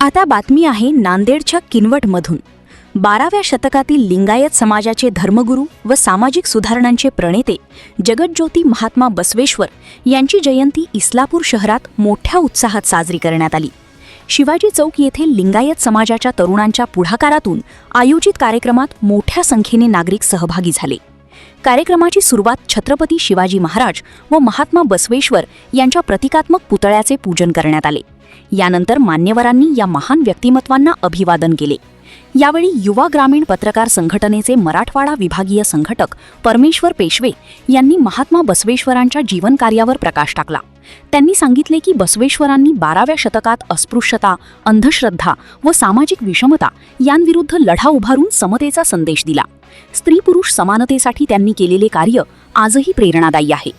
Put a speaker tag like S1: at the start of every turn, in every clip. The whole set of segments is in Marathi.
S1: आता बातमी आहे नांदेडच्या किनवटमधून। 12व्या शतकातील लिंगायत समाजाचे धर्मगुरू व सामाजिक सुधारणांचे प्रणेते जगज्योती महात्मा बसवेश्वर यांची जयंती इस्लापूर शहरात मोठ्या उत्साहात साजरी करण्यात आली। शिवाजी चौक येथे लिंगायत समाजाच्या तरुणांच्या पुढाकारातून आयोजित कार्यक्रमात मोठ्या संख्येने नागरिक सहभागी झाले। कार्यक्रमाची सुरुवात छत्रपती शिवाजी महाराज व महात्मा बसवेश्वर यांच्या प्रतिकात्मक पुतळ्याचे पूजन करण्यात आले। यानंतर मान्यवरांनी या महान व्यक्तिमत्वांना अभिवादन केले। यावेळी युवा ग्रामीण पत्रकार संघटनेचे मराठवाडा विभागीय संघटक परमेश्वर पेशवे यांनी महात्मा बसवेश्वरांच्या जीवनकार्यावर प्रकाश टाकला। त्यांनी सांगितले की बसवेश्वरांनी 12व्या शतकात अस्पृश्यता, अंधश्रद्धा व सामाजिक विषमता यांविरुद्ध लढा उभारून समतेचा संदेश दिला। स्त्री-पुरुष समानतेसाठी त्यांनी केलेले कार्य आजही प्रेरणादायी आहे।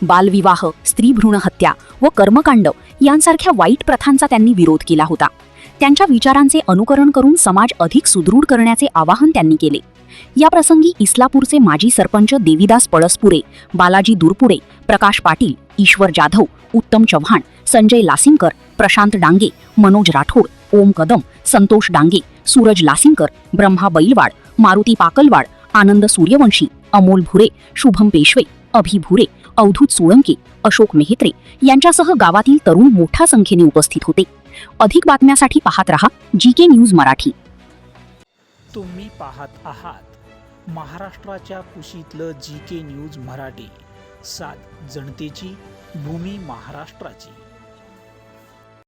S1: बालविवाह, स्त्री भ्रूण हत्या व कर्मकांड यांसारख्या वाईट प्रथांचा त्यांनी विरोध केला होता। त्यांच्या विचारांचे अनुकरण करून समाज अधिक सुदृढ करण्याचे आवाहन त्यांनी केले। या प्रसंगी इस्लापूरचे माजी सरपंच देवीदास पळसपुरे, बालाजी दुरपुडे, प्रकाश पाटील, ईश्वर जाधव, उत्तम चव्हाण, संजय लासिंकर, प्रशांत डांगे, मनोज राठोड, ओम कदम, संतोष डांगे, सूरज लासिंकर, ब्रह्मा बैलवाड, मारुती पाकलवाड, आनंद सूर्यवंशी, अमोल भुरे, शुभम पेशवे, अभि भुरे, अवधूत सोळंके, अशोक मेहत्रे यांच्यासह गावातील तरुण मोठ्या संख्येने उपस्थित होते। अधिक बातम्यांसाठी पाहत रहा जीके न्यूज मराठी।
S2: तुम्ही पाहत आहात महाराष्ट्राच्या कुशीतलं जीके न्यूज मराठी, सात जनतेची, भूमी महाराष्ट्राची।